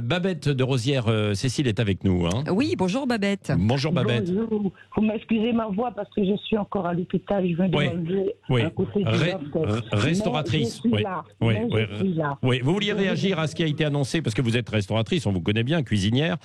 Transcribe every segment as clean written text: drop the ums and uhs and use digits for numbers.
Babette de Rosières, Cécile est avec nous. Hein. Oui, bonjour Babette. Bonjour Babette. Bonjour. Vous m'excusez ma voix parce que je suis encore à l'hôpital. Je viens de m'enlever un côté du restauratrice. Mais je suis là. Je suis là. Oui, vous vouliez réagir à ce qui a été annoncé parce que vous êtes restauratrice, on vous connaît bien, cuisinière.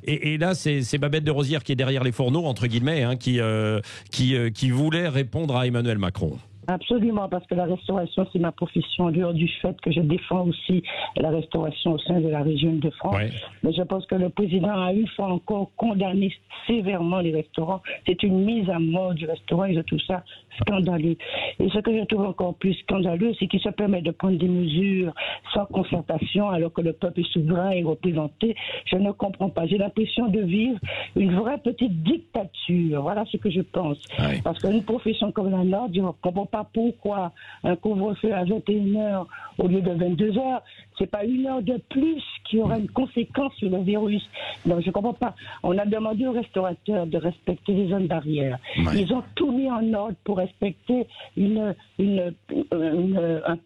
Et là, c'est Babette de Rosières qui est derrière les fourneaux, entre guillemets, hein, qui voulait répondre à Emmanuel Macron. Absolument, parce que la restauration, c'est ma profession, en dehors du fait que je défends aussi la restauration au sein de la région de France. Ouais. Mais je pense que le président a une fois encore condamné sévèrement les restaurants. C'est une mise à mort du restaurant et je trouve ça scandaleux. Et ce que je trouve encore plus scandaleux, c'est qu'il se permet de prendre des mesures sans concertation alors que le peuple est souverain et représenté. Je ne comprends pas. J'ai l'impression de vivre une vraie petite dictature. Voilà ce que je pense. Ouais. Parce qu'une profession comme la nôtre, je ne comprends pas pourquoi un couvre-feu à 21h au lieu de 22h, c'est pas une heure de plus qui aura une conséquence sur le virus. Donc je ne comprends pas. On a demandé aux restaurateurs de respecter les zones barrières. Ouais. Ils ont tout mis en ordre pour respecter un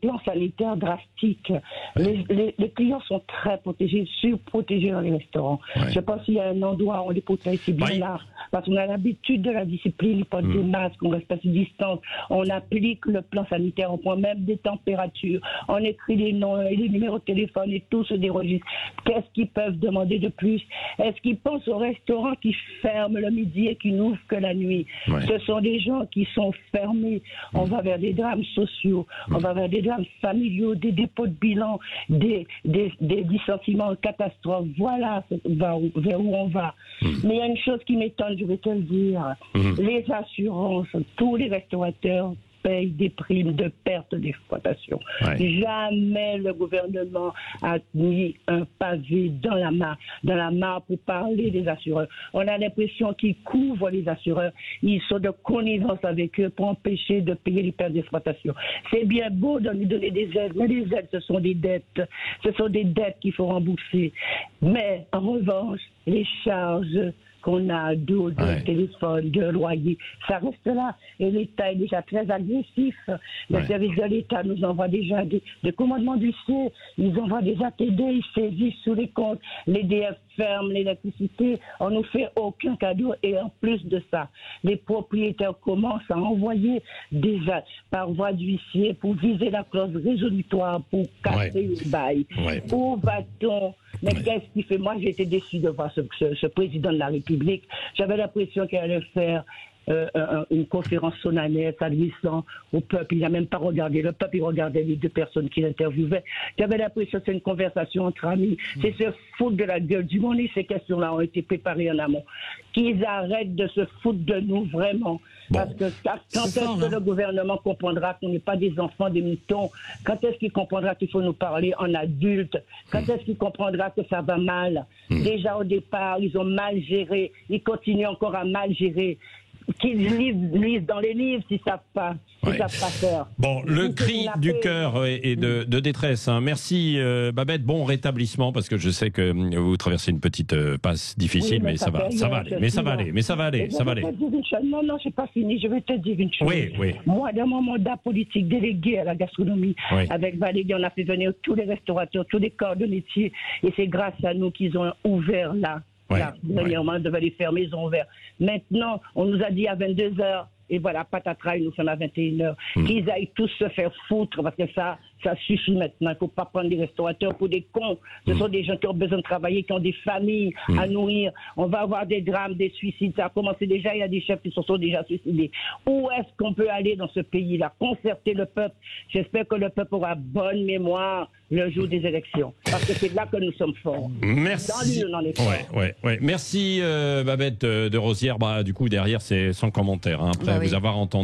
plan sanitaire drastique. Ouais. Les clients sont très protégés, surprotégés dans les restaurants. Ouais. Je pense qu'il y a un endroit où on les protège, c'est bien là. Parce qu'on a l'habitude de la discipline, on porte des masques, on respecte les distances, on applique le plan sanitaire, on prend même des températures, on écrit les noms et les numéros de téléphone et tout se déregistre. Qu'est-ce qu'ils peuvent demander de plus? Est-ce qu'ils pensent aux restaurants qui ferment le midi et qui n'ouvrent que la nuit? Ouais. Ce sont des gens qui sont fermés. On va vers des drames sociaux, on va vers des drames familiaux, des dépôts de bilan, des licenciements, catastrophes. Voilà vers où on va. Mais il y a une chose qui m'étonne, je vais te le dire. Les assurances, tous les restaurateurs payent des primes de perte d'exploitation. Ouais. Jamais le gouvernement a mis un pavé dans la mare pour parler des assureurs. On a l'impression qu'ils couvrent les assureurs. Ils sont de connivence avec eux pour empêcher de payer les pertes d'exploitation. C'est bien beau de nous donner des aides, mais les aides, ce sont des dettes. Ce sont des dettes qu'il faut rembourser. Mais en revanche, les charges qu'on a d'eau, de téléphone, de loyer, ça reste là. Et l'État est déjà très agressif. Le service de l'État nous envoie déjà des commandements d'huissier, ils envoient des ATD, ils saisissent sous les comptes, l'EDF ferme l'électricité, on ne nous fait aucun cadeau. Et en plus de ça, les propriétaires commencent à envoyer des par voie d'huissier pour viser la clause résolutoire, pour casser le bail. Où va-t-on? Mais qu'est-ce qu'il fait? Moi, j'ai été déçu de voir ce président de la République. J'avais l'impression qu'il allait faire une conférence solennelle s'adressant au peuple. Il n'a même pas regardé le peuple, il regardait les deux personnes qui l'interviewaient. J'avais l'impression que c'est une conversation entre amis. C'est se foutre de la gueule du monde. Et ces questions-là ont été préparées en amont. Qu'ils arrêtent de se foutre de nous, vraiment. Parce que quand est-ce que le gouvernement comprendra qu'on n'est pas des enfants, des moutons? Quand est-ce qu'il comprendra qu'il faut nous parler en adulte? Quand est-ce qu'il comprendra que ça va mal? Déjà au départ, ils ont mal géré. Ils continuent encore à mal gérer. Qu'ils lisent dans les livres s'ils ne savent pas. Savent pas faire. Bon, le cri du cœur et de détresse. Hein. Merci Babette, bon rétablissement parce que je sais que vous traversez une petite passe difficile, mais ça va aller. Mais ça va aller. Non, je n'ai pas fini. Je vais te dire une chose. Oui. Moi, dans mon mandat politique délégué à la gastronomie, avec Valérie, on a fait venir tous les restaurateurs, tous les corps de métier, et c'est grâce à nous qu'ils ont ouvert là. Dernièrement, on devait les fermer, ils ont ouvert. Maintenant, on nous a dit à 22h, et voilà, patatras, nous sommes à 21h. Qu'ils aillent tous se faire foutre, parce que ça suffit maintenant. Il ne faut pas prendre les restaurateurs pour des cons. Ce sont des gens qui ont besoin de travailler, qui ont des familles à nourrir. On va avoir des drames, des suicides. Ça a commencé déjà, il y a des chefs qui se sont déjà suicidés. Où est-ce qu'on peut aller dans ce pays-là? Concerter le peuple. J'espère que le peuple aura bonne mémoire le jour des élections. Parce que c'est là que nous sommes forts. Merci. Dans l'une, on est forts. Merci Babette de Rosières. Du coup, derrière, c'est sans commentaire. Hein, après vous avoir entendu.